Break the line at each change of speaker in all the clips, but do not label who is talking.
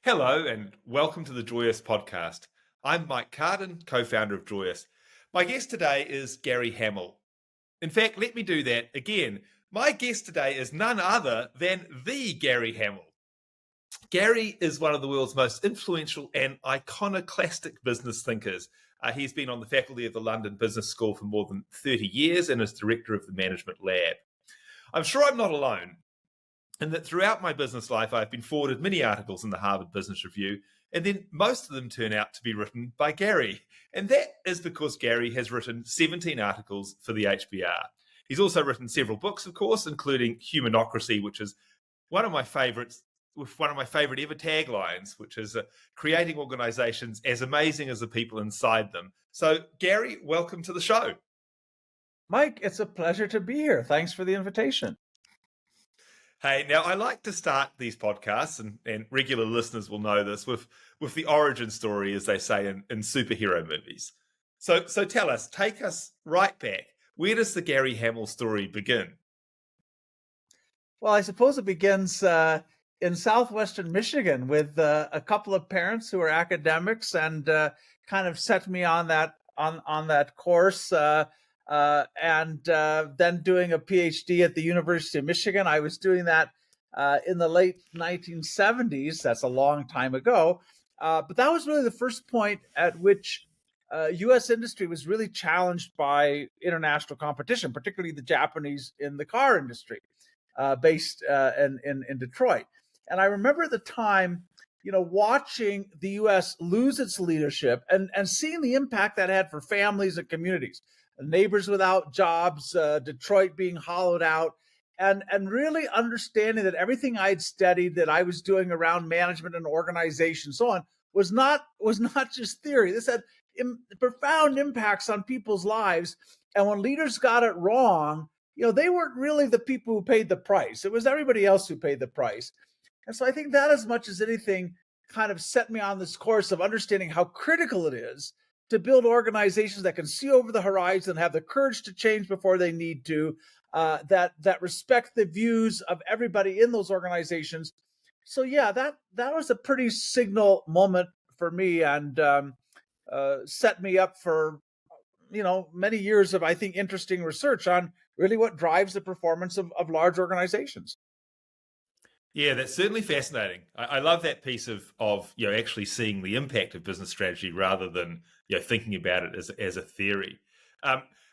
Hello and welcome to the Joyous podcast. I'm Mike Carden, co-founder of Joyous. My guest today is Gary Hamel. In fact, let me do that again. My guest today is none other than the Gary Hamel. Gary is one of the world's most influential and iconoclastic business thinkers. He's been on the faculty of the London Business School for more than 30 years and is director of the Management Lab. I'm sure I'm not alone, and that throughout my business life, I've been forwarded many articles in the Harvard Business Review, and then most of them turn out to be written by Gary. And that is because Gary has written 17 articles for the HBR. He's also written several books, of course, including Humanocracy, which is one of my favorites, with one of my favorite ever taglines, which is creating organizations as amazing as the people inside them. So, Gary, welcome to the show.
Mike, it's a pleasure to be here. Thanks for the invitation.
Hey, now I like to start these podcasts, and regular listeners will know this, with the origin story, as they say in superhero movies. So tell us, take us right back. Where does the Gary Hamel story begin?
Well, I suppose it begins in southwestern Michigan with a couple of parents who are academics and kind of set me on that course. And then doing a PhD at the University of Michigan. I was doing that in the late 1970s. That's a long time ago. But that was really the first point at which U.S. industry was really challenged by international competition, particularly the Japanese in the car industry based in Detroit. And I remember at the time, watching the U.S. lose its leadership and seeing the impact that had for families and communities. Neighbors without jobs, Detroit being hollowed out, and really understanding that everything I'd studied that I was doing around management and organization, so on, was not just theory. This had profound impacts on people's lives. And when leaders got it wrong, they weren't really the people who paid the price. It was everybody else who paid the price. And so I think that, as much as anything, kind of set me on this course of understanding how critical it is to build organizations that can see over the horizon, have the courage to change before they need to, that respect the views of everybody in those organizations. So yeah, that was a pretty signal moment for me, and set me up for many years of, I think, interesting research on really what drives the performance of large organizations.
Yeah, that's certainly fascinating. I love that piece of actually seeing the impact of business strategy rather than thinking about it as a theory.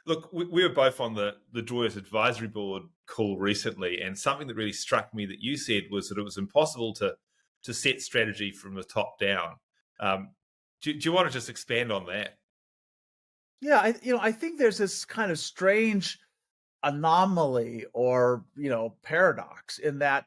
Look, we were both on the Joyous Advisory Board call recently, and something that really struck me that you said was that it was impossible to set strategy from the top down. Do you want to just expand on that?
Yeah, I think there's this kind of strange anomaly or paradox in that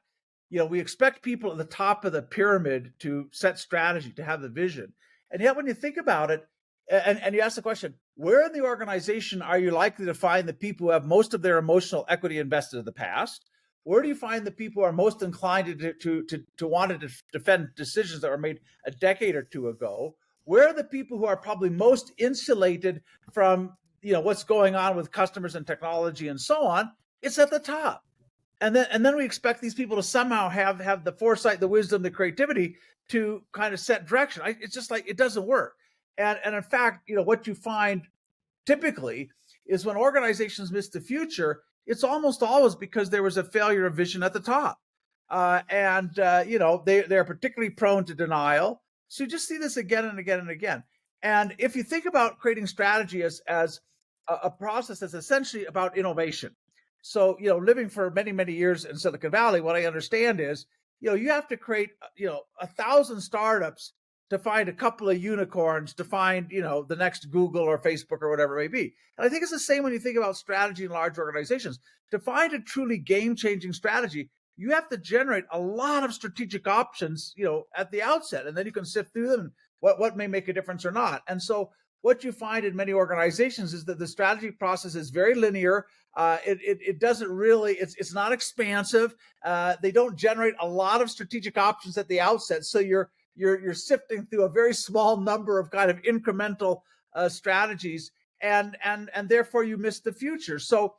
we expect people at the top of the pyramid to set strategy, to have the vision. And yet when you think about it, and you ask the question, where in the organization are you likely to find the people who have most of their emotional equity invested in the past? Where do you find the people who are most inclined to want to defend decisions that were made a decade or two ago? Where are the people who are probably most insulated from what's going on with customers and technology and so on? It's at the top. And then we expect these people to somehow have the foresight, the wisdom, the creativity to kind of set direction. It's just like, it doesn't work. And in fact, what you find typically is when organizations miss the future, it's almost always because there was a failure of vision at the top. They're particularly prone to denial. So you just see this again and again and again. And if you think about creating strategy as a process that's essentially about innovation. So, living for many, many years in Silicon Valley, what I understand is, you have to create, 1,000 startups to find a couple of unicorns, to find, the next Google or Facebook or whatever it may be. And I think it's the same when you think about strategy in large organizations. To find a truly game-changing strategy, you have to generate a lot of strategic options, at the outset, and then you can sift through them and what may make a difference or not. And so what you find in many organizations is that the strategy process is very linear. It doesn't really, it's not expansive. They don't generate a lot of strategic options at the outset. So you're sifting through a very small number of kind of incremental strategies, and therefore you miss the future. So,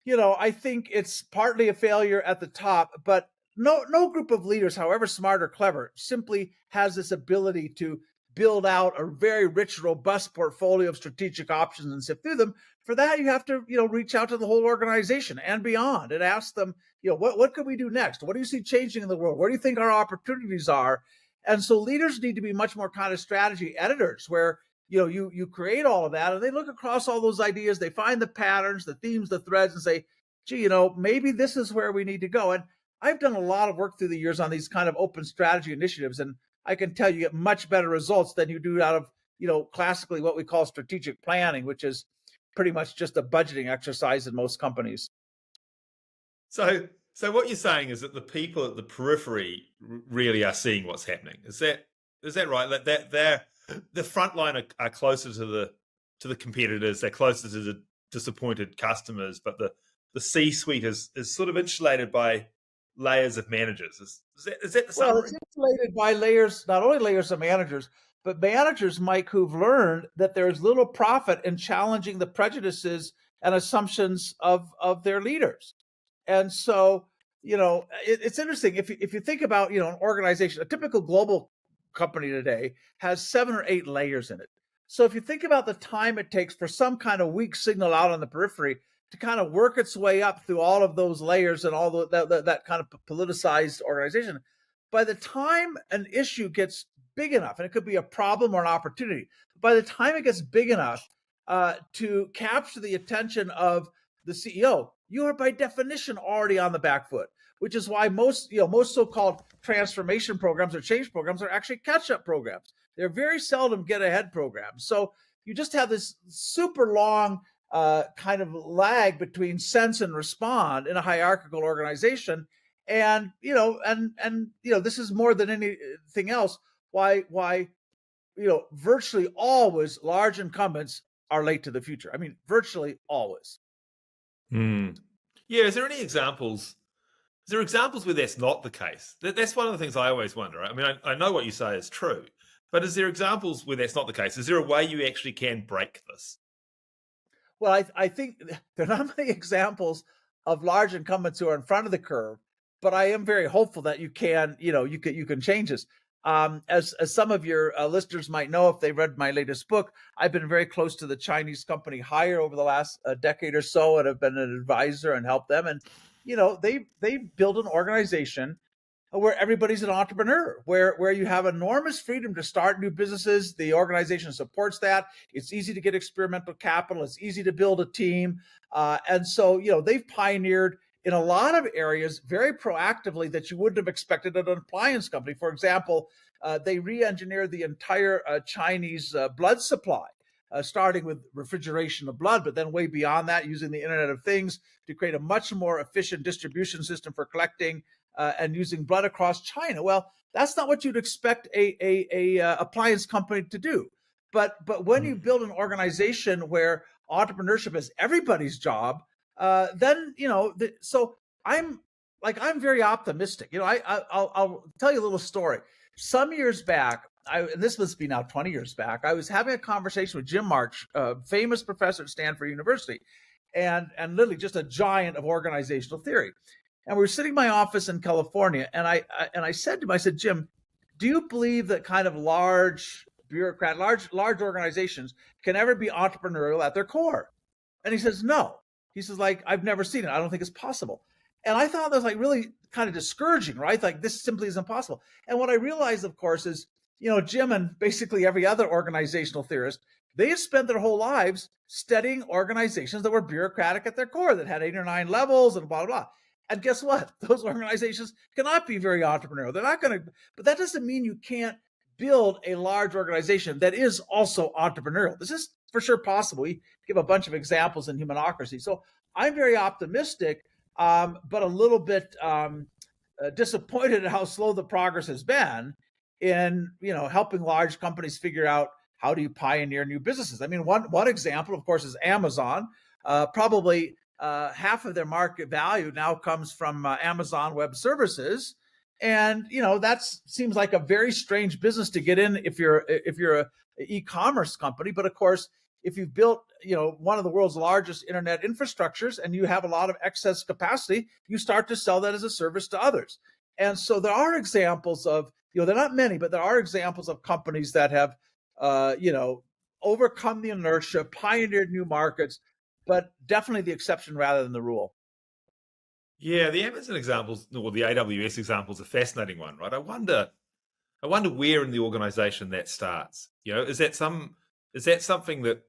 I think it's partly a failure at the top, but no group of leaders, however smart or clever, simply has this ability to build out a very rich, robust portfolio of strategic options and sift through them. For that, you have to, reach out to the whole organization and beyond and ask them, what could we do next? What do you see changing in the world? Where do you think our opportunities are? And so leaders need to be much more kind of strategy editors where, you create all of that and they look across all those ideas, they find the patterns, the themes, the threads, and say, gee, maybe this is where we need to go. And I've done a lot of work through the years on these kind of open strategy initiatives, and I can tell you get much better results than you do out of, classically what we call strategic planning, which is pretty much just a budgeting exercise in most companies.
So what you're saying is that the people at the periphery really are seeing what's happening. Is that right? That they're the frontline are closer to the competitors, they're closer to the disappointed customers, but the C-suite is sort of insulated by layers of managers. Is that the summary?
Well, it's insulated by layers, not only layers of managers, but managers, Mike, who've learned that there's little profit in challenging the prejudices and assumptions of their leaders. And so, it's interesting if you think about, an organization, a typical global company today has 7 or 8 layers in it. So if you think about the time it takes for some kind of weak signal out on the periphery to kind of work its way up through all of those layers and all that kind of politicized organization, by the time an issue gets big enough, and it could be a problem or an opportunity, by the time it gets big enough to capture the attention of the CEO, you are by definition already on the back foot, which is why most so-called transformation programs or change programs are actually catch-up programs. They're very seldom get-ahead programs. So you just have this super long kind of lag between sense and respond in a hierarchical organization. And, this is more than anything else why, virtually always large incumbents are late to the future. I mean, virtually always.
Yeah. Is there any examples? Is there examples where that's not the case? That's one of the things I always wonder. I mean, I know what you say is true, but is there examples where that's not the case? Is there a way you actually can break this?
Well, I think there are not many examples of large incumbents who are in front of the curve, but I am very hopeful that you can change this. As some of your listeners might know, if they read my latest book, I've been very close to the Chinese company Haier over the last decade or so, and have been an advisor and helped them. And they build an organization where everybody's an entrepreneur, where you have enormous freedom to start new businesses. The organization supports that. It's easy to get experimental capital. It's easy to build a team. And so, they've pioneered in a lot of areas very proactively that you wouldn't have expected at an appliance company. For example, they re-engineered the entire Chinese blood supply, starting with refrigeration of blood, but then way beyond that, using the Internet of Things to create a much more efficient distribution system for collecting and using blood across China. Well, that's not what you'd expect a appliance company to do. But when you build an organization where entrepreneurship is everybody's job, then so I'm very optimistic. I'll tell you a little story. Some years back, and this must be now 20 years back, I was having a conversation with Jim March, a famous professor at Stanford University, and literally just a giant of organizational theory. And we were sitting in my office in California, and I said to him, I said, Jim, do you believe that kind of large organizations can ever be entrepreneurial at their core? And he says, no. He says, I've never seen it. I don't think it's possible. And I thought that was really kind of discouraging, right? This simply isn't possible. And what I realized, of course, is, Jim and basically every other organizational theorist, they had spent their whole lives studying organizations that were bureaucratic at their core, that had 8 or 9 levels and blah, blah, blah. And guess what? Those organizations cannot be very entrepreneurial. They're not going to, but that doesn't mean you can't build a large organization that is also entrepreneurial. This is for sure possible. We give a bunch of examples in Humanocracy. So I'm very optimistic, but a little bit disappointed at how slow the progress has been in helping large companies figure out how do you pioneer new businesses. I mean, one example, of course, is Amazon. Probably half of their market value now comes from Amazon Web Services. And, that seems like a very strange business to get in if you're a e-commerce company. But of course, if you've built, one of the world's largest internet infrastructures and you have a lot of excess capacity, you start to sell that as a service to others. And so there are examples of, they're not many, but there are examples of companies that have, overcome the inertia, pioneered new markets, but definitely the exception rather than the rule.
Yeah, the Amazon examples or the AWS example is a fascinating one, right? I wonder where in the organization that starts. Is that something that,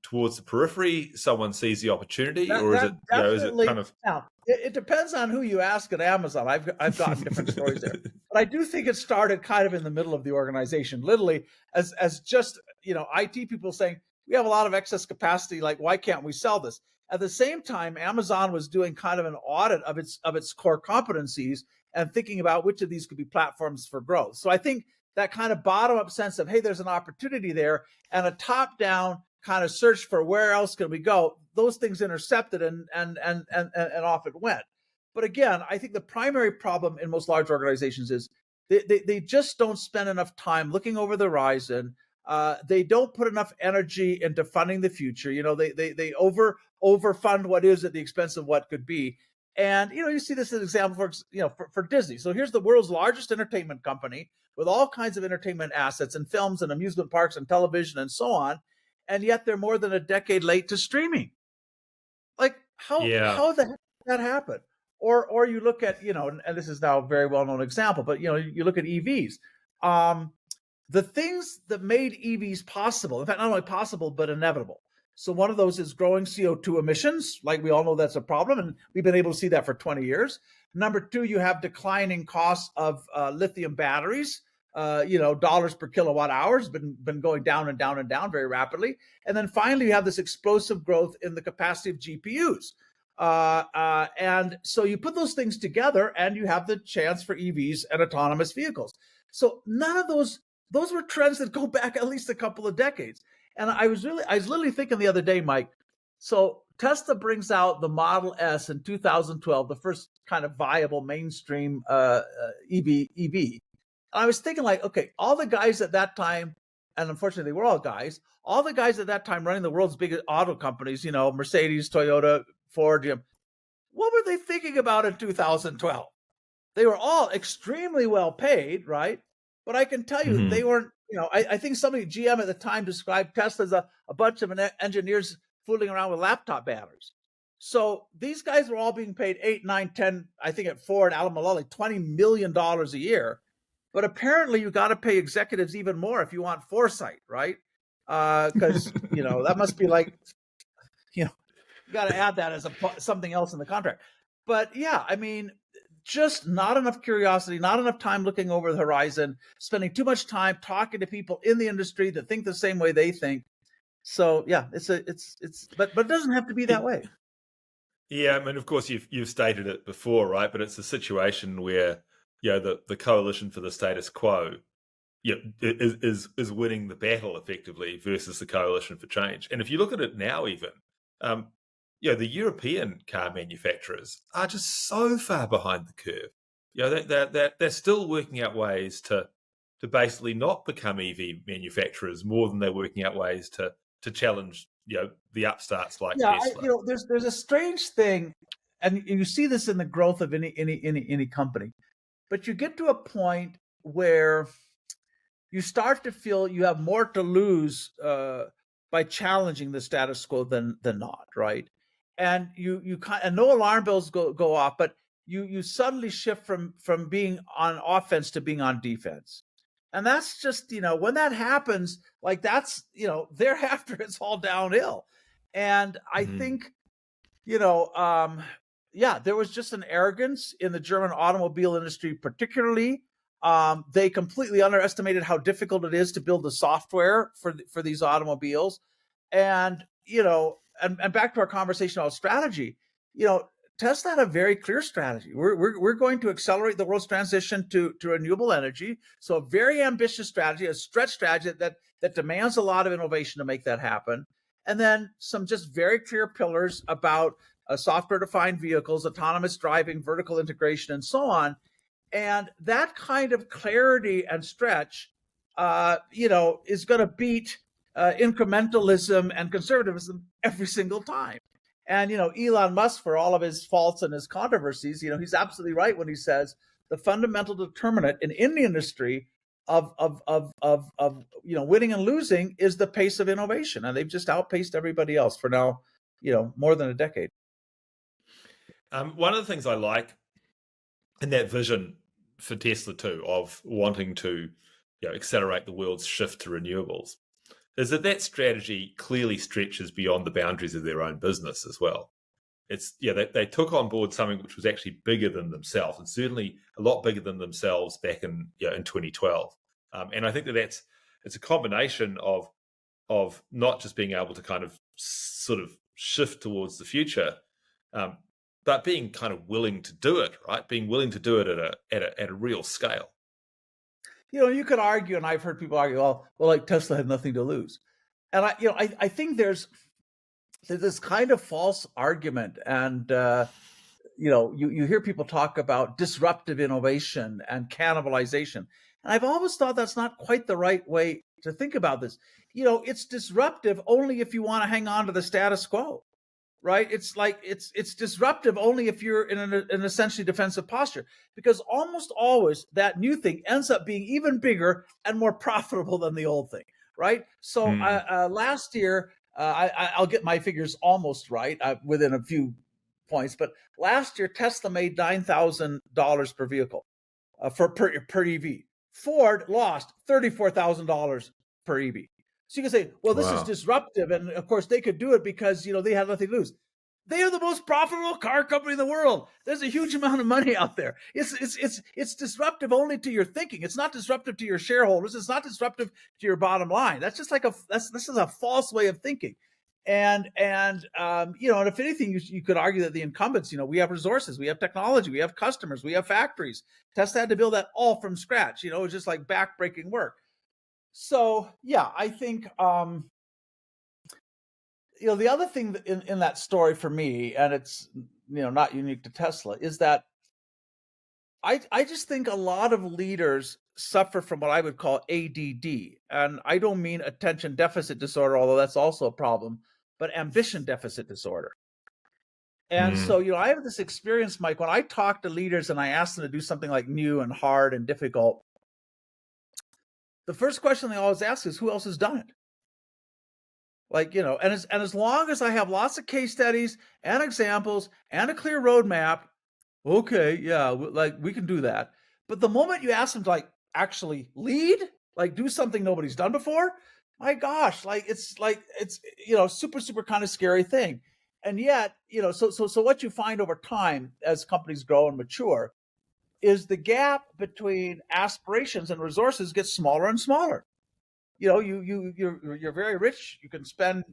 towards the periphery, someone sees the opportunity, or is
That
it, is it
definitely.
kind of
Now, it depends on who you ask at Amazon. I've gotten different stories there, but I do think it started kind of in the middle of the organization, literally as just IT people saying we have a lot of excess capacity. Like, why can't we sell this? At the same time, Amazon was doing kind of an audit of its core competencies and thinking about which of these could be platforms for growth. So I think that kind of bottom up sense of, hey, there's an opportunity there, and a top down kind of search for where else can we go, those things intercepted and off it went. But again, I think the primary problem in most large organizations is they just don't spend enough time looking over the horizon. They don't put enough energy into funding the future. They overfund what is at the expense of what could be. And you see this as an example for Disney. So here's the world's largest entertainment company with all kinds of entertainment assets and films and amusement parks and television and so on, and yet they're more than a decade late to streaming. Like, how
yeah.
the heck did that happen? Or you look at, and this is now a very well known example, but you look at EVs. The things that made EVs possible, in fact, not only possible but inevitable. So one of those is growing CO2 emissions. Like, we all know that's a problem, and we've been able to see that for 20 years. Number two, you have declining costs of lithium batteries. Dollars per kilowatt hour has been going down and down and down very rapidly. And then finally, you have this explosive growth in the capacity of GPUs. And so you put those things together and you have the chance for EVs and autonomous vehicles. So none of those were trends that go back at least a couple of decades. And I was literally thinking the other day, Mike, so Tesla brings out the Model S in 2012, the first kind of viable mainstream EV. I was thinking, like, okay, all the guys at that time, and unfortunately they were all guys, all the guys at that time running the world's biggest auto companies, Mercedes, Toyota, Ford, what were they thinking about in 2012? They were all extremely well paid, right? But I can tell you, they weren't, I think somebody, GM at the time, described Tesla as a bunch of engineers fooling around with laptop batteries. So these guys were all being paid 8, 9, 10, I think at Ford, Alan Mulally, $20 million a year. But apparently you got to pay executives even more if you want foresight, right? Because, that must be like, you got to add that as something else in the contract. But yeah, I mean, just not enough curiosity, not enough time looking over the horizon, spending too much time talking to people in the industry that think the same way they think. So yeah, but it doesn't have to be that way.
Yeah, I mean, of course, you've stated it before, right? But it's a situation where the coalition for the status quo, is winning the battle effectively versus the coalition for change. And if you look at it now, even, the European car manufacturers are just so far behind the curve. They're still working out ways to basically not become EV manufacturers more than they're working out ways to challenge the upstarts like Tesla.
There's a strange thing, and you see this in the growth of any company. But you get to a point where you start to feel you have more to lose by challenging the status quo than not, right? And and no alarm bells go off, but you suddenly shift from being on offense to being on defense. And that's just, when that happens, like, that's, thereafter it's all downhill. And I think, there was just an arrogance in the German automobile industry, particularly. They completely underestimated how difficult it is to build the software for these automobiles. And, and back to our conversation about strategy, Tesla had a very clear strategy. We're going to accelerate the world's transition to renewable energy. So a very ambitious strategy, a stretch strategy that demands a lot of innovation to make that happen. And then some just very clear pillars about software-defined vehicles, autonomous driving, vertical integration, and so on. And that kind of clarity and stretch, is going to beat incrementalism and conservatism every single time. And, Elon Musk, for all of his faults and his controversies, he's absolutely right when he says the fundamental determinant in any industry of winning and losing is the pace of innovation, and they've just outpaced everybody else for now, more than a decade.
One of the things I like in that vision for Tesla too, of wanting to accelerate the world's shift to renewables, is that strategy clearly stretches beyond the boundaries of their own business as well. It's they took on board something which was actually bigger than themselves, and certainly a lot bigger than themselves back in 2012. And I think it's a combination of not just being able to kind of sort of shift towards the future, but being kind of willing to do it, right? Being willing to do it at a real scale.
You could argue, and I've heard people argue, well, like Tesla had nothing to lose, and I think there's this kind of false argument, and you hear people talk about disruptive innovation and cannibalization, and I've always thought that's not quite the right way to think about this. It's disruptive only if you want to hang on to the status quo, right? It's like it's disruptive only if you're in an essentially defensive posture, because almost always that new thing ends up being even bigger and more profitable than the old thing, right? So last year, I'll get my figures almost right within a few points, but last year Tesla made $9,000 per vehicle per EV. Ford lost $34,000 per EV. So you can say, well, this is disruptive, and of course they could do it because they had nothing to lose. They are the most profitable car company in the world. There's a huge amount of money out there. It's disruptive only to your thinking. It's not disruptive to your shareholders. It's not disruptive to your bottom line. That's just this is a false way of thinking. And if anything, you could argue that the incumbents, we have resources, we have technology, we have customers, we have factories. Tesla had to build that all from scratch. It was just like backbreaking work. So yeah, I think the other thing in that story for me, and it's not unique to Tesla, is that I just think a lot of leaders suffer from what I would call ADD, and I don't mean attention deficit disorder, although that's also a problem, but ambition deficit disorder. And so I have this experience, Mike, when I talk to leaders and I ask them to do something like new and hard and difficult, the first question they always ask is, who else has done it? And as long as I have lots of case studies and examples and a clear roadmap, okay, yeah, we can do that. But the moment you ask them to actually lead, do something nobody's done before, my gosh, it's super, super kind of scary thing. And yet, so what you find over time as companies grow and mature is the gap between aspirations and resources gets smaller and smaller. You're very rich. You can spend,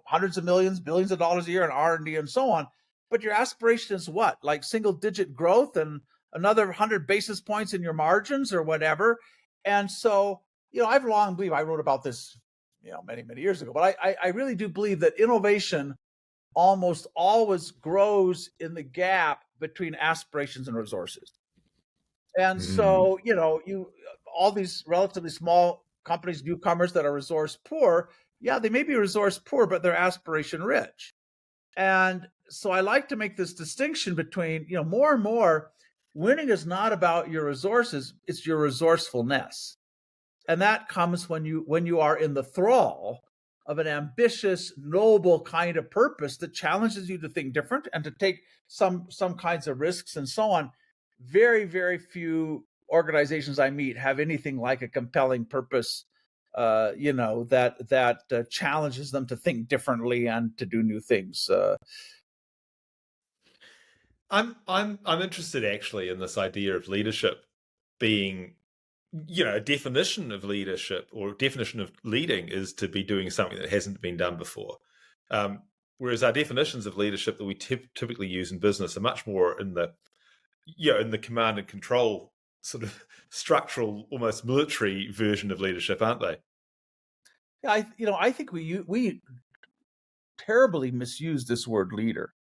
hundreds of millions, billions of dollars a year on R&D and so on. But your aspiration is what? Like single digit growth and another 100 basis points in your margins or whatever. And so, I've long believed, I wrote about this, many, many years ago, but I really do believe that innovation almost always grows in the gap between aspirations and resources. And so, all these relatively small companies, newcomers that are resource poor, yeah, they may be resource poor, but they're aspiration rich. And so I like to make this distinction between, more and more, winning is not about your resources, it's your resourcefulness. And that comes when you are in the thrall of an ambitious, noble kind of purpose that challenges you to think different and to take some kinds of risks and so on. Very, very few organizations I meet have anything like a compelling purpose, that challenges them to think differently and to do new things.
I'm interested actually in this idea of leadership being, a definition of leadership or definition of leading is to be doing something that hasn't been done before. Whereas our definitions of leadership that we typically use in business are much more in the command and control sort of structural, almost military version of leadership, aren't they?
Yeah, I think we terribly misuse this word leader.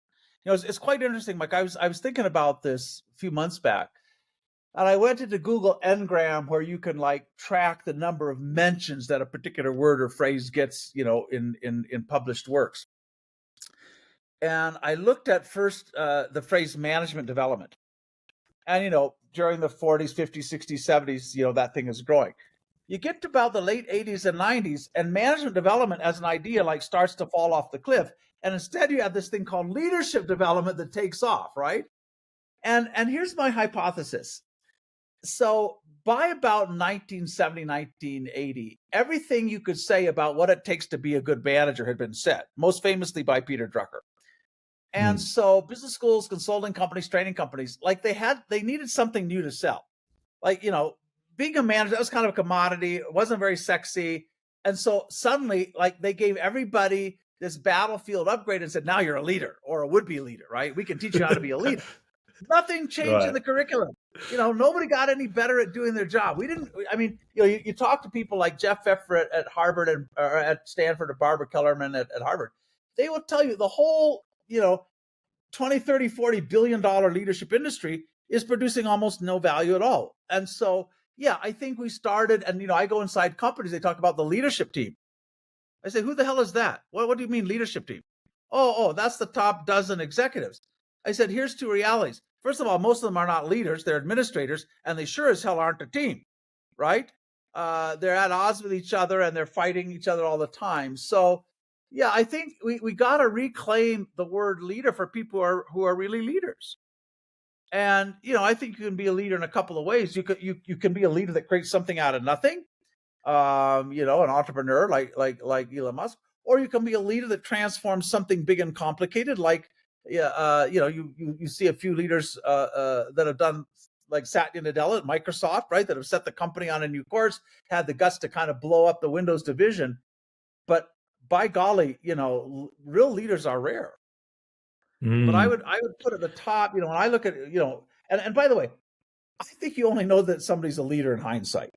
It's quite interesting, Mike. I was thinking about this a few months back, and I went into Google Ngram, where you can track the number of mentions that a particular word or phrase gets, in published works. And I looked at first the phrase management development. And, during the 40s, 50s, 60s, 70s, that thing is growing. You get to about the late 80s and 90s, and management development as an idea starts to fall off the cliff. And instead you have this thing called leadership development that takes off, right? And here's my hypothesis. So by about 1970, 1980, everything you could say about what it takes to be a good manager had been said, most famously by Peter Drucker. And so business schools, consulting companies, training companies, they needed something new to sell. Being a manager, that was kind of a commodity. It wasn't very sexy. And so suddenly, they gave everybody this battlefield upgrade and said, now you're a leader or a would-be leader, right? We can teach you how to be a leader. Nothing changed in the curriculum. Nobody got any better at doing their job. We didn't, you talk to people like Jeff Pfeffer at Harvard or at Stanford, or Barbara Kellerman at Harvard. They will tell you the whole, 20, 30, $40 billion leadership industry is producing almost no value at all. And so, I think we started, and, I go inside companies, they talk about the leadership team. I say, who the hell is that? What do you mean leadership team? Oh, that's the top dozen executives. I said, here's two realities. First of all, most of them are not leaders, they're administrators, and they sure as hell aren't a team, right? They're at odds with each other and they're fighting each other all the time. So, I think we got to reclaim the word leader for people who are really leaders. And, I think you can be a leader in a couple of ways. You can be a leader that creates something out of nothing, an entrepreneur like Elon Musk, or you can be a leader that transforms something big and complicated, you see a few leaders that have done, like Satya Nadella at Microsoft, right, that have set the company on a new course, had the guts to kind of blow up the Windows division. But by golly, real leaders are rare. But I would put at the top, when I look at, and by the way, I think you only know that somebody's a leader in hindsight.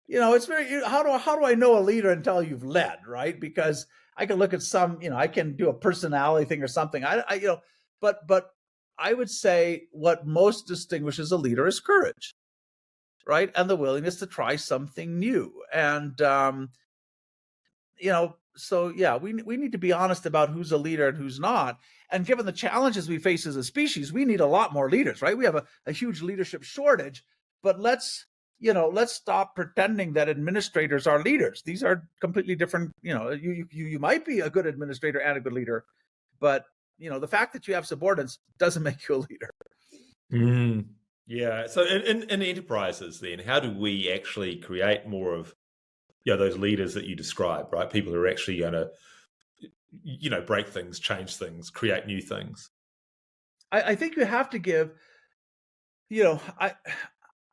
It's very, how do I know a leader until you've led, right? Because I can look at some, I can do a personality thing or something. But I would say what most distinguishes a leader is courage, right? And the willingness to try something new. And, we need to be honest about who's a leader and who's not. And given the challenges we face as a species, we need a lot more leaders, right? We have a huge leadership shortage, but let's stop pretending that administrators are leaders. These are completely different. You might be a good administrator and a good leader, but the fact that you have subordinates doesn't make you a leader.
Yeah. So in enterprises, then, how do we actually create more of those leaders that you describe, right? People who are actually going to break things, change things, create new things.
I think you have to give.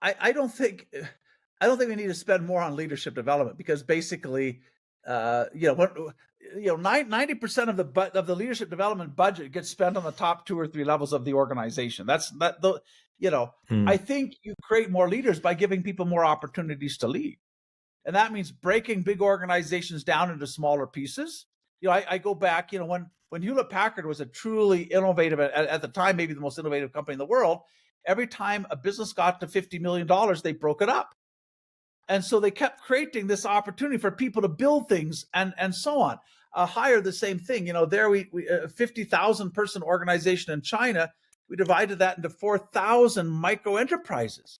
I don't think we need to spend more on leadership development, because basically, 90% of the leadership development budget gets spent on the top 2 or 3 levels of the organization. I think you create more leaders by giving people more opportunities to lead, and that means breaking big organizations down into smaller pieces. I go back, when Hewlett Packard was a truly innovative, at the time, maybe the most innovative company in the world. Every time a business got to $50 million, they broke it up. And so they kept creating this opportunity for people to build things and so on. Hire the same thing. There we 50,000 person organization in China, we divided that into 4,000 micro enterprises.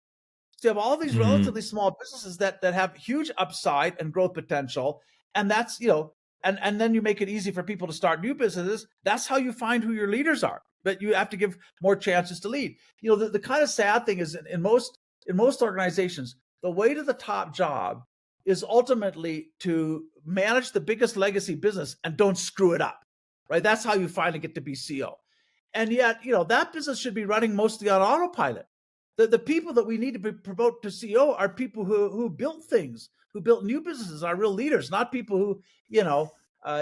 So you have all these relatively small businesses that have huge upside and growth potential. And that's, and then you make it easy for people to start new businesses. That's how you find who your leaders are. But you have to give more chances to lead. The kind of sad thing is in most organizations, the way to the top job is ultimately to manage the biggest legacy business and don't screw it up, right? That's how you finally get to be CEO. And yet, that business should be running mostly on autopilot. The people that we need to promote to CEO are people who built things, who built new businesses, are real leaders, not people who,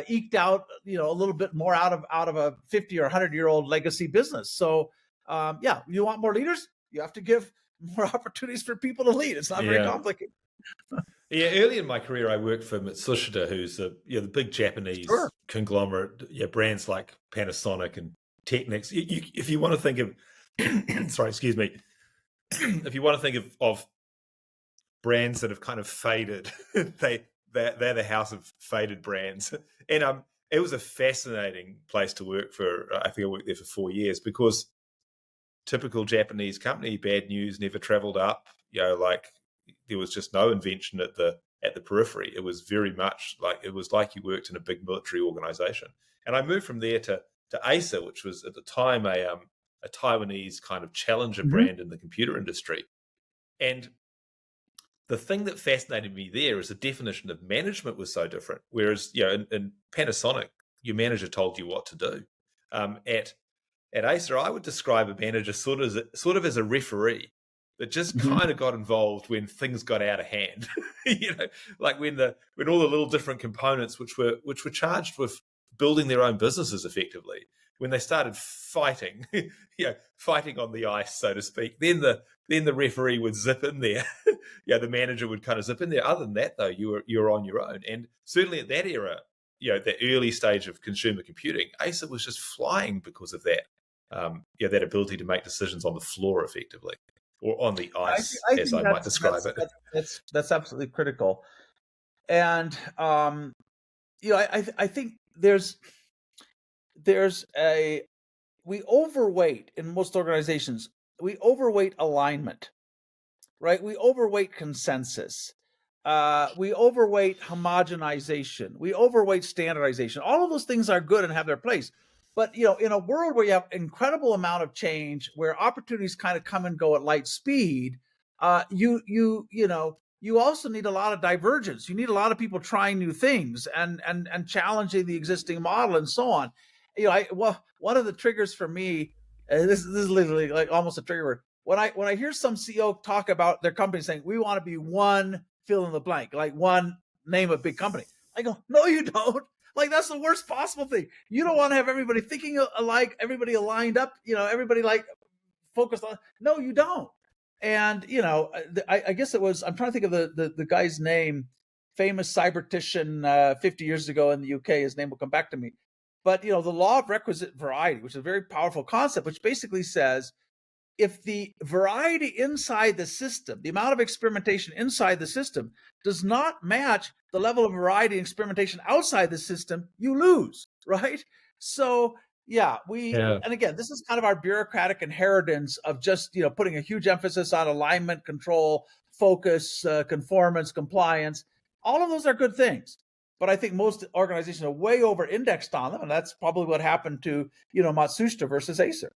eked out, a little bit more out of a 50 or 100-year-old legacy business. So, you want more leaders? You have to give more opportunities for people to lead. It's not very complicated.
Early in my career, I worked for Matsushita, who's the big Japanese conglomerate. Brands like Panasonic and Technics. If you want to think of, sorry, excuse me. If you want to think of brands that have kind of faded, they're the house of faded brands. And it was a fascinating place to work for. I think I worked there for 4 years, because typical Japanese company, bad news never traveled up. Like there was just no invention at the periphery. It was very much like you worked in a big military organization. And I moved from there to Acer, which was at the time a Taiwanese kind of challenger brand in the computer industry. And the thing that fascinated me there is the definition of management was so different. Whereas, in Panasonic, your manager told you what to do. At Acer, I would describe a manager sort of as a referee that just kind of got involved when things got out of hand. Like when all the little different components which were charged with building their own businesses effectively, when they started fighting, fighting on the ice, so to speak, then the referee would zip in there. The manager would kind of zip in there. Other than that, though, you were on your own. And certainly at that era, the early stage of consumer computing, Acer was just flying because of that. That ability to make decisions on the floor effectively, or on the ice, as I might describe it.
That's absolutely critical. And I think we overweight in most organizations. We overweight alignment, right? We overweight consensus. We overweight homogenization. We overweight standardization. All of those things are good and have their place. But, in a world where you have incredible amount of change, where opportunities kind of come and go at light speed, you also need a lot of divergence. You need a lot of people trying new things and challenging the existing model and so on. One of the triggers for me, this is literally like almost a trigger word. When I hear some CEO talk about their company saying, we want to be one fill in the blank, like one name a big company, I go, no, you don't. Like, that's the worst possible thing. You don't want to have everybody thinking alike, everybody aligned up, everybody like focused on. No, you don't. And, I guess it was, I'm trying to think of the guy's name, famous cybertician 50 years ago in the UK. His name will come back to me. But, the law of requisite variety, which is a very powerful concept, which basically says, if the variety inside the system, the amount of experimentation inside the system does not match the level of variety and experimentation outside the system, you lose, right? So, and again, this is kind of our bureaucratic inheritance of just, putting a huge emphasis on alignment, control, focus, conformance, compliance. All of those are good things. But I think most organizations are way over indexed on them. And that's probably what happened to, Matsushita versus Acer.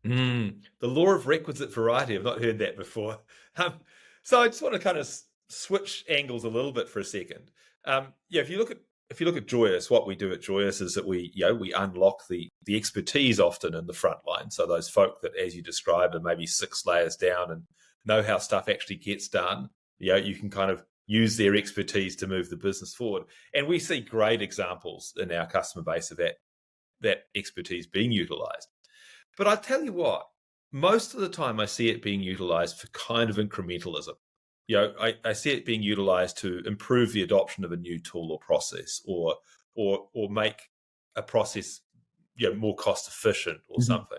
The law of requisite variety. I've not heard that before. So I just want to kind of switch angles a little bit for a second. If you look at Joyous, what we do at Joyous is that we unlock the expertise often in the front line. So those folk that, as you described, are maybe 6 layers down and know how stuff actually gets done. You can kind of use their expertise to move the business forward. And we see great examples in our customer base of that expertise being utilized. But I tell you what, most of the time I see it being utilized for kind of incrementalism. I see it being utilized to improve the adoption of a new tool or process, or make a process more cost efficient or something.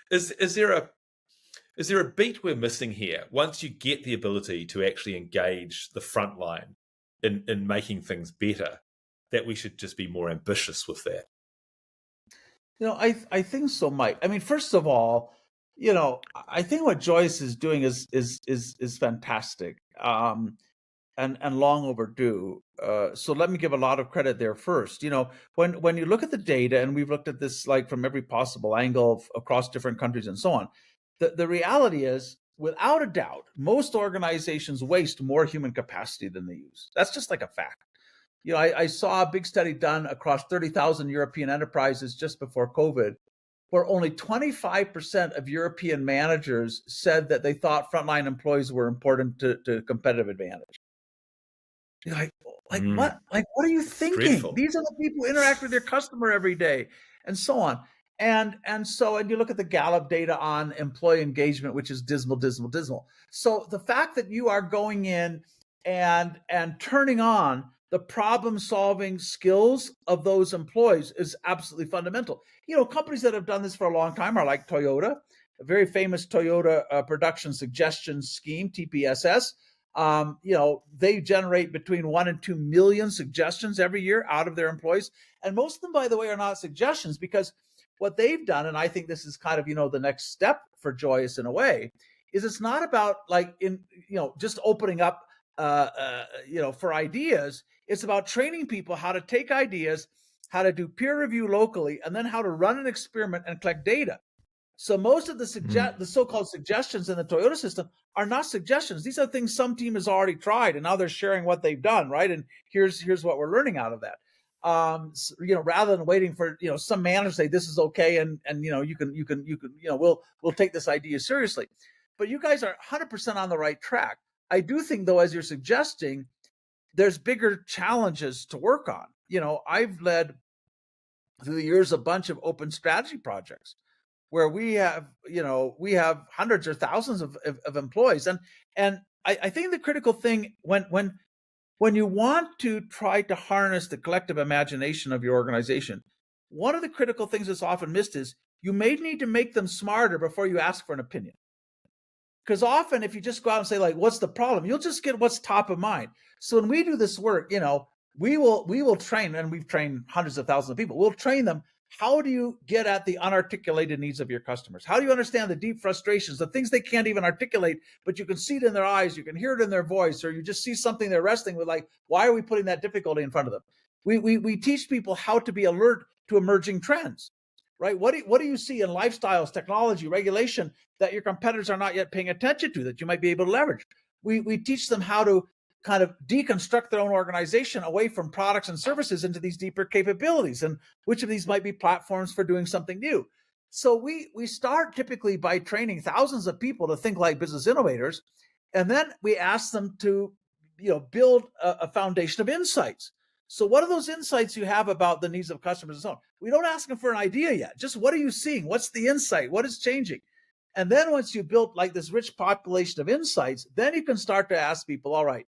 Is there a beat we're missing here? Once you get the ability to actually engage the front line in making things better, that we should just be more ambitious with that.
I think so, Mike. I mean, first of all, I think what Joyous is doing is fantastic, and long overdue. So let me give a lot of credit there first. When you look at the data, and we've looked at this like from every possible angle across different countries and so on, the reality is, without a doubt, most organizations waste more human capacity than they use. That's just like a fact. I saw a big study done across 30,000 European enterprises just before COVID, where only 25% of European managers said that they thought frontline employees were important to competitive advantage. What? Like, what are you thinking?
Dreadful. These
are the people who interact with their customer every day, and so on. And you look at the Gallup data on employee engagement, which is dismal. So the fact that you are going in and turning on the problem-solving skills of those employees is absolutely fundamental. Companies that have done this for a long time are like Toyota, a very famous Toyota production suggestion scheme, TPSS. They generate between 1 and 2 million suggestions every year out of their employees. And most of them, by the way, are not suggestions, because what they've done, and I think this is kind of, the next step for Joyous in a way, is it's not about like just opening up for ideas. It's about training people how to take ideas, how to do peer review locally, and then how to run an experiment and collect data. So most of the so-called suggestions in the Toyota system are not suggestions. These are things some team has already tried, and now they're sharing what they've done, right? And here's what we're learning out of that. Rather than waiting for some manager to say this is okay, and you can we'll take this idea seriously. But you guys are 100% on the right track. I do think, though, as you're suggesting, there's bigger challenges to work on. I've led through the years a bunch of open strategy projects where we have hundreds or thousands of employees, and I think the critical thing when you want to try to harness the collective imagination of your organization, one of the critical things that's often missed is you may need to make them smarter before you ask for an opinion. Because often if you just go out and say, like, what's the problem, you'll just get what's top of mind. So when we do this work, we will train, and we've trained hundreds of thousands of people. We'll train them. How do you get at the unarticulated needs of your customers? How do you understand the deep frustrations, the things they can't even articulate, but you can see it in their eyes, you can hear it in their voice, or you just see something they're wrestling with, like, why are we putting that difficulty in front of them? We teach people how to be alert to emerging trends, right? What do you see in lifestyles, technology, regulation that your competitors are not yet paying attention to that you might be able to leverage? We teach them how to kind of deconstruct their own organization away from products and services into these deeper capabilities, and which of these might be platforms for doing something new. So we start typically by training thousands of people to think like business innovators, and then we ask them to build a foundation of insights. So what are those insights you have about the needs of customers and so on? We don't ask them for an idea yet. Just what are you seeing? What's the insight? What is changing? And then once you built like this rich population of insights, then you can start to ask people, all right,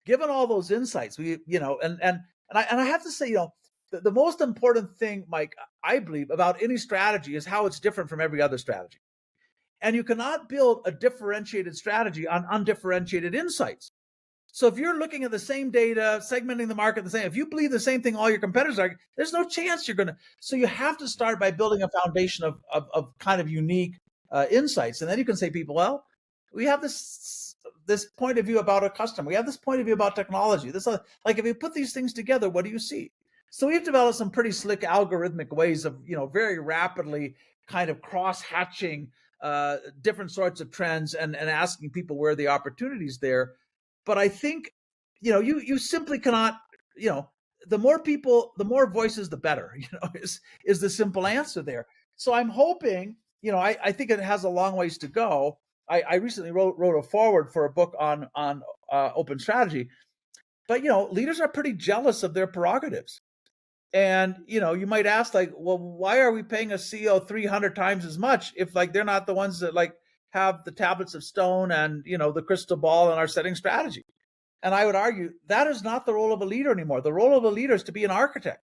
given all those insights, and I have to say, the most important thing, Mike, I believe, about any strategy is how it's different from every other strategy. And you cannot build a differentiated strategy on undifferentiated insights. So if you're looking at the same data, segmenting the market the same, if you believe the same thing all your competitors are, there's no chance you're going to. So you have to start by building a foundation of kind of unique insights. And then you can say to people, well, we have this point of view about a customer. We have this point of view about technology. Like if you put these things together, what do you see? So we've developed some pretty slick algorithmic ways of, very rapidly kind of cross-hatching different sorts of trends and asking people where the opportunities there. But I think, you simply cannot, the more people, the more voices, the better, is the simple answer there. So I'm hoping, I think it has a long ways to go. I recently wrote a foreword for a book on open strategy, but leaders are pretty jealous of their prerogatives, and you might ask, like, well, why are we paying a CEO 300 times as much if like they're not the ones that like have the tablets of stone and the crystal ball and are setting strategy? And I would argue that is not the role of a leader anymore. The role of a leader is to be an architect.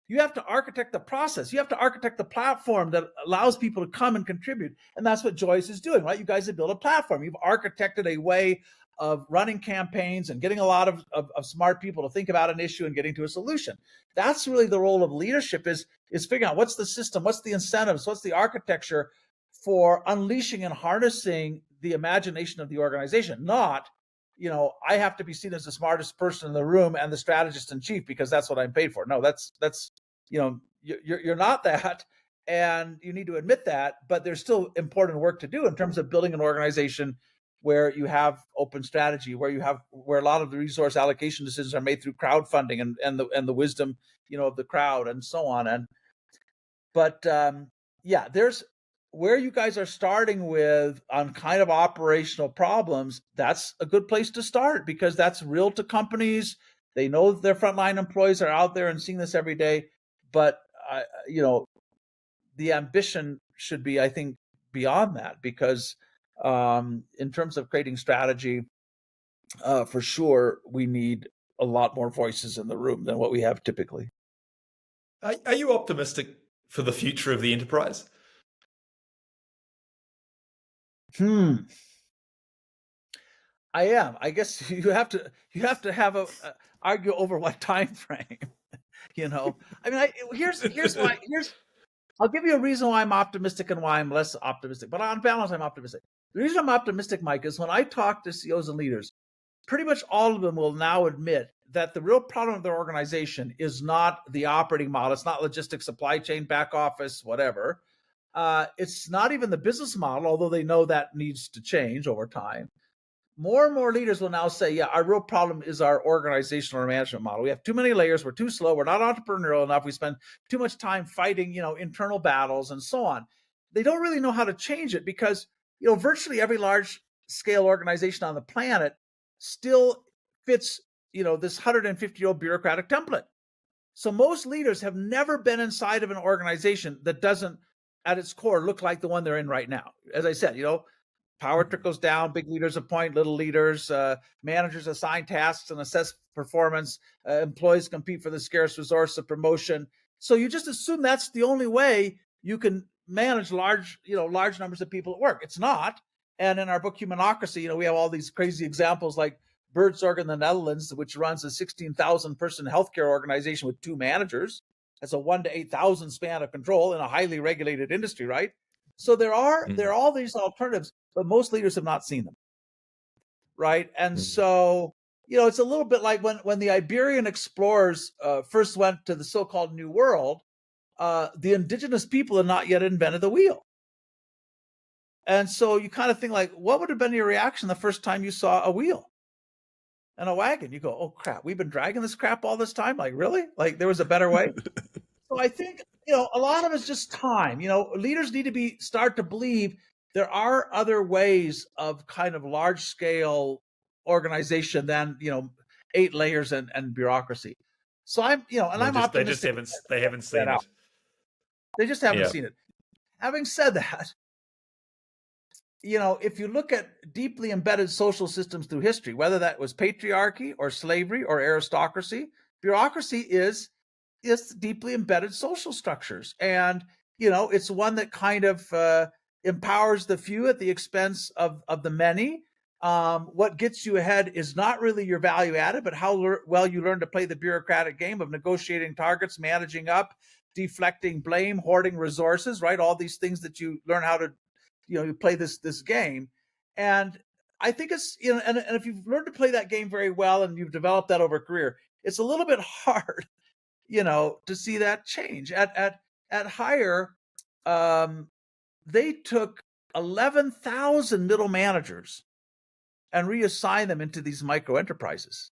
You have to architect the process. You have to architect the platform that allows people to come and contribute. And that's what Joyous is doing, right? You guys have built a platform. You've architected a way of running campaigns and getting a lot of smart people to think about an issue and getting to a solution. That's really the role of leadership, is figuring out what's the system, what's the incentives, what's the architecture for unleashing and harnessing the imagination of the organization, not I have to be seen as the smartest person in the room and the strategist in chief because that's what I'm paid for. No, that's you're not that, and you need to admit that. But there's still important work to do in terms of building an organization where you have open strategy, where a lot of the resource allocation decisions are made through crowdfunding and the wisdom of the crowd and so on. But there's where you guys are starting with on kind of operational problems. That's a good place to start because that's real to companies. They know their frontline employees are out there and seeing this every day. But the ambition should be, I think, beyond that, because in terms of creating strategy, for sure, we need a lot more voices in the room than what we have typically.
Are you optimistic for the future of the enterprise?
I am. I guess you have to have a argue over what time frame. I mean, here's I'll give you a reason why I'm optimistic and why I'm less optimistic. But on balance, I'm optimistic. The reason I'm optimistic, Mike, is when I talk to CEOs and leaders, pretty much all of them will now admit that the real problem of their organization is not the operating model. It's not logistics, supply chain, back office, whatever. It's not even the business model, although they know that needs to change over time. More and more leaders will now say, yeah, our real problem is our organizational or management model. We have too many layers. We're too slow. We're not entrepreneurial enough. We spend too much time fighting, internal battles and so on. They don't really know how to change it because, virtually every large scale organization on the planet still fits, this 150-year-old bureaucratic template. So most leaders have never been inside of an organization that doesn't, at its core, look like the one they're in right now. As I said, power trickles down, big leaders appoint little leaders, managers assign tasks and assess performance, employees compete for the scarce resource of promotion. So you just assume that's the only way you can manage large numbers of people at work. It's not. And in our book, Humanocracy, we have all these crazy examples like Buurtzorg in the Netherlands, which runs a 16,000 person healthcare organization with 2 managers. That's a 1 to 8,000 span of control in a highly regulated industry, right? So there are all these alternatives, but most leaders have not seen them, right? And so, it's a little bit like when the Iberian explorers first went to the so-called New World, the indigenous people had not yet invented the wheel. And so you kind of think like, what would have been your reaction the first time you saw a wheel and a wagon? You go, oh crap, we've been dragging this crap all this time? Like, really? Like there was a better way? So I think, a lot of it's just time. Leaders need to start to believe there are other ways of kind of large scale organization than, 8 layers and bureaucracy. So I'm optimistic.
They haven't seen it.
They just haven't seen it. Having said that, if you look at deeply embedded social systems through history, whether that was patriarchy or slavery or aristocracy, bureaucracy is deeply embedded social structures. And, it's one that kind of empowers the few at the expense of the many. What gets you ahead is not really your value added, but how well you learn to play the bureaucratic game of negotiating targets, managing up, deflecting blame, hoarding resources, right? All these things that you learn how to, you play this game. And I think it's, and if you've learned to play that game very well and you've developed that over a career, it's a little bit hard to see that change. At Hire, they took 11,000 middle managers and reassigned them into these micro enterprises.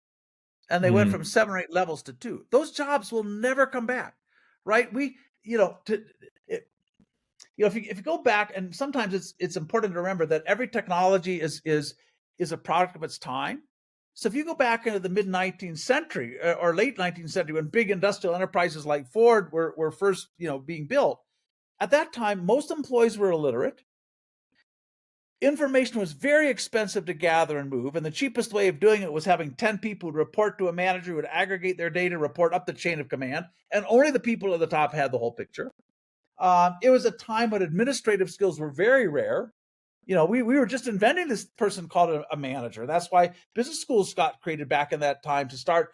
And they went from 7 or 8 levels to 2. Those jobs will never come back, right? If you go back, and sometimes it's important to remember that every technology is a product of its time. So if you go back into the mid 19th century or late 19th century, when big industrial enterprises like Ford were first, being built, at that time, most employees were illiterate. Information was very expensive to gather and move, and the cheapest way of doing it was having 10 people who report to a manager who would aggregate their data, report up the chain of command, and only the people at the top had the whole picture. It was a time when administrative skills were very rare. We were just inventing this person called a manager. That's why business schools got created back in that time to start,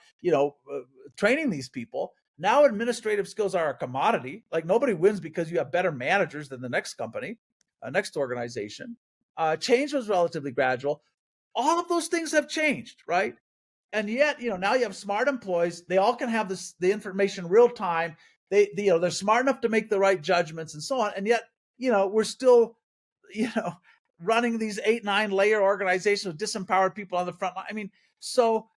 training these people. Now administrative skills are a commodity. Like nobody wins because you have better managers than the next company, next organization. Change was relatively gradual. All of those things have changed, right? And yet, now you have smart employees. They all can have the information real time. They're smart enough to make the right judgments and so on. And yet, we're still, running these 8, 9 layer organizations with disempowered people on the front line. I mean, so,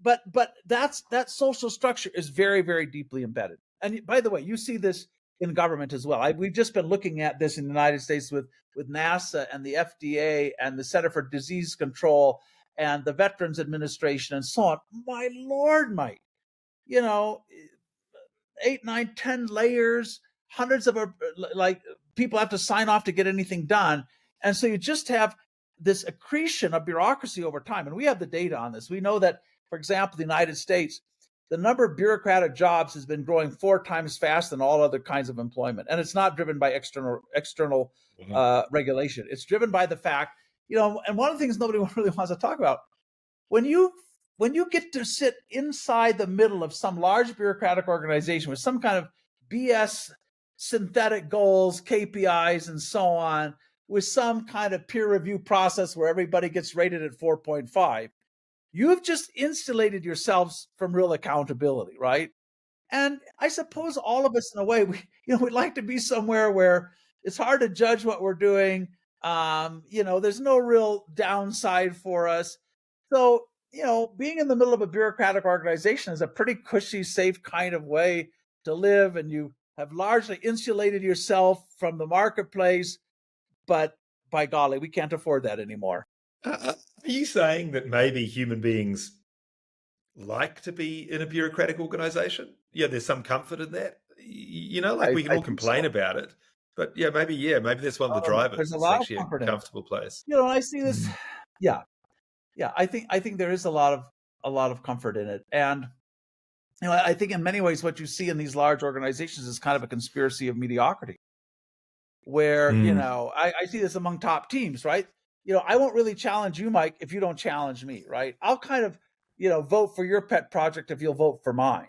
but that social structure is very, very deeply embedded. And by the way, you see this in government as well. We've just been looking at this in the United States with NASA and the FDA and the Center for Disease Control and the Veterans Administration and so on. My Lord, Mike, 8, 9, 10 layers, hundreds of people have to sign off to get anything done. And so you just have this accretion of bureaucracy over time. And we have the data on this. We know that, for example, the United States, the number of bureaucratic jobs has been growing 4 times faster than all other kinds of employment. And it's not driven by external regulation. It's driven by the fact, and one of the things nobody really wants to talk about, when you get to sit inside the middle of some large bureaucratic organization with some kind of BS synthetic goals, KPIs, and so on, with some kind of peer review process where everybody gets rated at 4.5, you have just insulated yourselves from real accountability, right? And I suppose all of us, in a way, we'd like to be somewhere where it's hard to judge what we're doing. There's no real downside for us. So, being in the middle of a bureaucratic organization is a pretty cushy, safe kind of way to live, and you have largely insulated yourself from the marketplace. But by golly, we can't afford that anymore.
Are you saying that maybe human beings like to be in a bureaucratic organization? Yeah, there's some comfort in that. We can
I
all
think
complain
so.
about it, but maybe that's one of the drivers.
There's a
It's
lot of
actually a
comfort in it.
comfortable place.
I see this. Yeah, yeah. I think there is a lot of comfort in it, and I think in many ways what you see in these large organizations is kind of a conspiracy of mediocrity, where I see this among top teams, right? I won't really challenge you, Mike, if you don't challenge me, right? I'll kind of vote for your pet project if you'll vote for mine.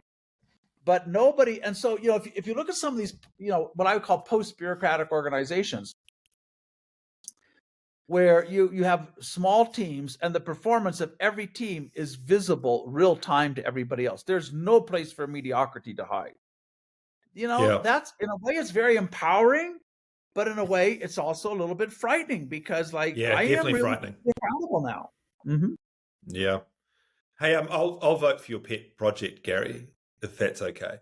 But nobody, and so if you look at some of these what I would call post-bureaucratic organizations, where you have small teams and the performance of every team is visible real time to everybody else. There's no place for mediocrity to hide. That's, in a way, it's very empowering, but in a way it's also a little bit frightening, because I am really
frightening.
accountable now. Mm-hmm.
Yeah. Hey, I'll vote for your pet project, Gary, if that's okay.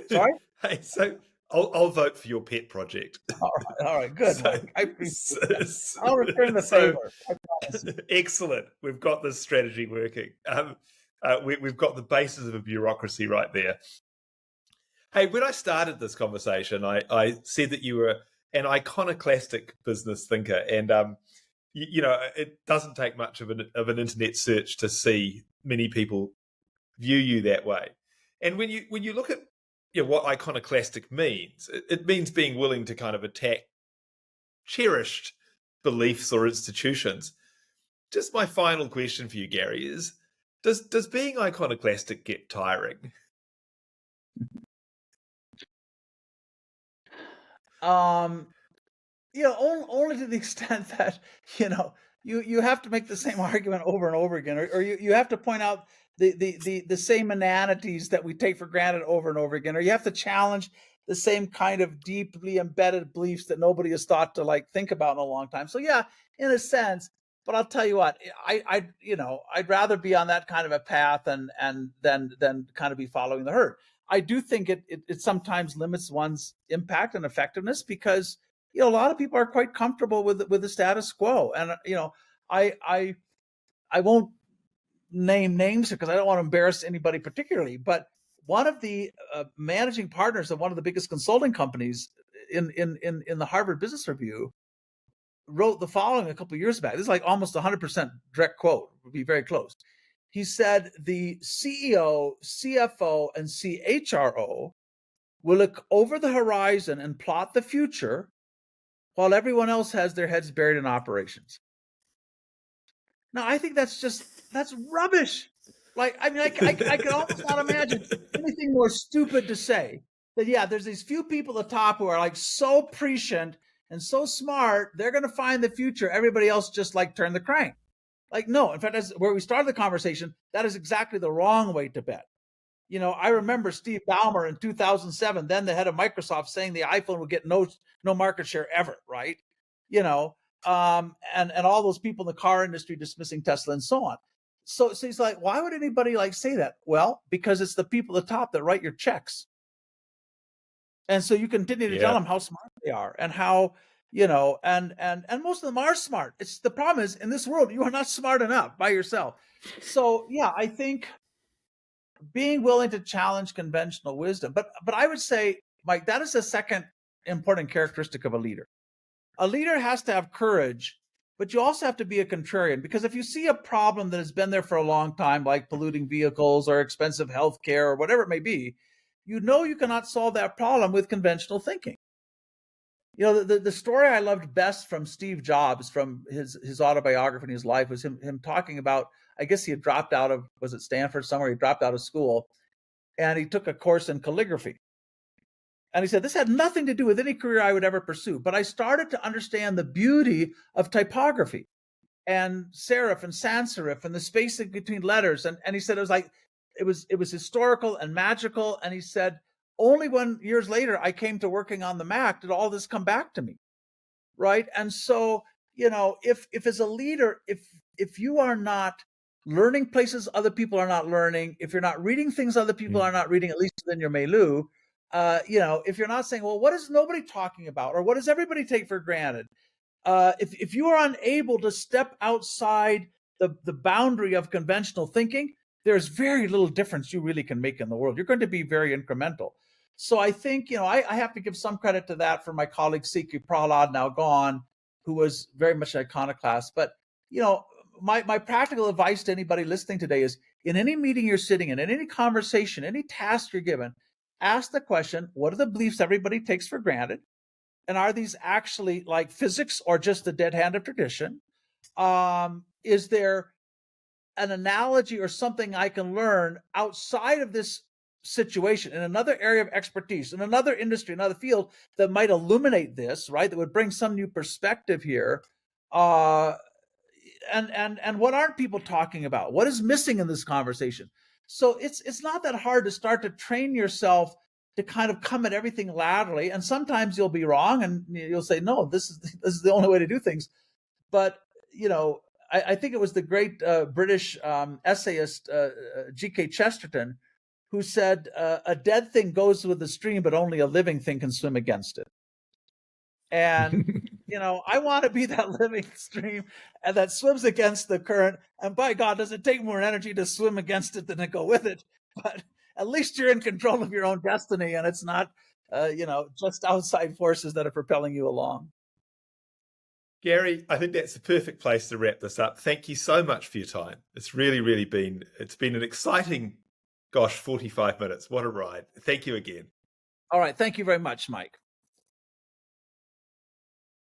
Sorry?
Hey, so I'll vote for your pet project.
All right, good. Mike. I appreciate that. I'll return the favor.
Excellent. We've got this strategy working. We've got the basis of a bureaucracy right there. Hey, when I started this conversation, I said that you were an iconoclastic business thinker, and it doesn't take much of an internet search to see many people view you that way. And when you look at what iconoclastic means, it means being willing to kind of attack cherished beliefs or institutions. Just my final question for you, Gary, is does being iconoclastic get tiring?
Only to the extent that you have to make the same argument over and over again, or you have to point out the same inanities that we take for granted over and over again, or you have to challenge the same kind of deeply embedded beliefs that nobody has thought to think about in a long time. So yeah, in a sense, but I'll tell you what, I'd rather be on that kind of a path and than kind of be following the herd. I do think it sometimes limits one's impact and effectiveness, because a lot of people are quite comfortable with the status quo, and I won't name names because I don't want to embarrass anybody particularly, but one of the managing partners of one of the biggest consulting companies in the Harvard Business Review wrote the following a couple of years back. This is like almost 100% direct quote, would be very close. He said, the CEO, CFO, and CHRO will look over the horizon and plot the future while everyone else has their heads buried in operations. Now, I think that's rubbish. I can almost not imagine anything more stupid to say. That, yeah, there's these few people at the top who are so prescient and so smart, they're going to find the future. Everybody else just turn the crank. No, in fact, that's where we started the conversation. That is exactly the wrong way to bet. I remember Steve Ballmer in 2007, then the head of Microsoft, saying the iPhone would get no market share ever, right? And all those people in the car industry dismissing Tesla and so on. So he's like, why would anybody say that? Well, because it's the people at the top that write your checks. And so you continue to tell them how smart they are and how, and most of them are smart. It's the problem is, in this world, you are not smart enough by yourself. So yeah, I think being willing to challenge conventional wisdom, but I would say, Mike, that is the second important characteristic of a leader. A leader has to have courage, but you also have to be a contrarian, because if you see a problem that has been there for a long time, like polluting vehicles or expensive healthcare or whatever it may be, you cannot solve that problem with conventional thinking. The story I loved best from Steve Jobs, from his autobiography and his life, was him talking about, I guess he had dropped out of, was it Stanford somewhere? He dropped out of school and he took a course in calligraphy. And he said, this had nothing to do with any career I would ever pursue. But I started to understand the beauty of typography and serif and sans serif and the spacing between letters. And he said it was historical and magical. And he said, only when years later I came to working on the Mac did all this come back to me. Right. And so, if as a leader, if you are not learning places other people are not learning, if you're not reading things other people are not reading, at least within your milieu, if you're not saying, well, what is nobody talking about, or what does everybody take for granted? If you are unable to step outside the boundary of conventional thinking, there's very little difference you really can make in the world. You're going to be very incremental. So I think, I have to give some credit to that for my colleague C.K. Prahlad, now gone, who was very much an iconoclast. But, my practical advice to anybody listening today is, in any meeting you're sitting in any conversation, any task you're given, ask the question, what are the beliefs everybody takes for granted? And are these actually like physics or just the dead hand of tradition? Is there an analogy or something I can learn outside of this situation in another area of expertise, in another industry, another field that might illuminate this, right? That would bring some new perspective here. And what aren't people talking about? What is missing in this conversation? So it's not that hard to start to train yourself to kind of come at everything laterally. And sometimes you'll be wrong and you'll say, no, this is the only way to do things. But, I think it was the great British essayist G.K. Chesterton who said, a dead thing goes with the stream, but only a living thing can swim against it. And, I want to be that living stream and that swims against the current. And by God, does it take more energy to swim against it than to go with it? But at least you're in control of your own destiny, and it's not, just outside forces that are propelling you along.
Gary, I think that's the perfect place to wrap this up. Thank you so much for your time. It's really been an exciting, 45 minutes. What a ride. Thank you again.
All right. Thank you very much, Mike.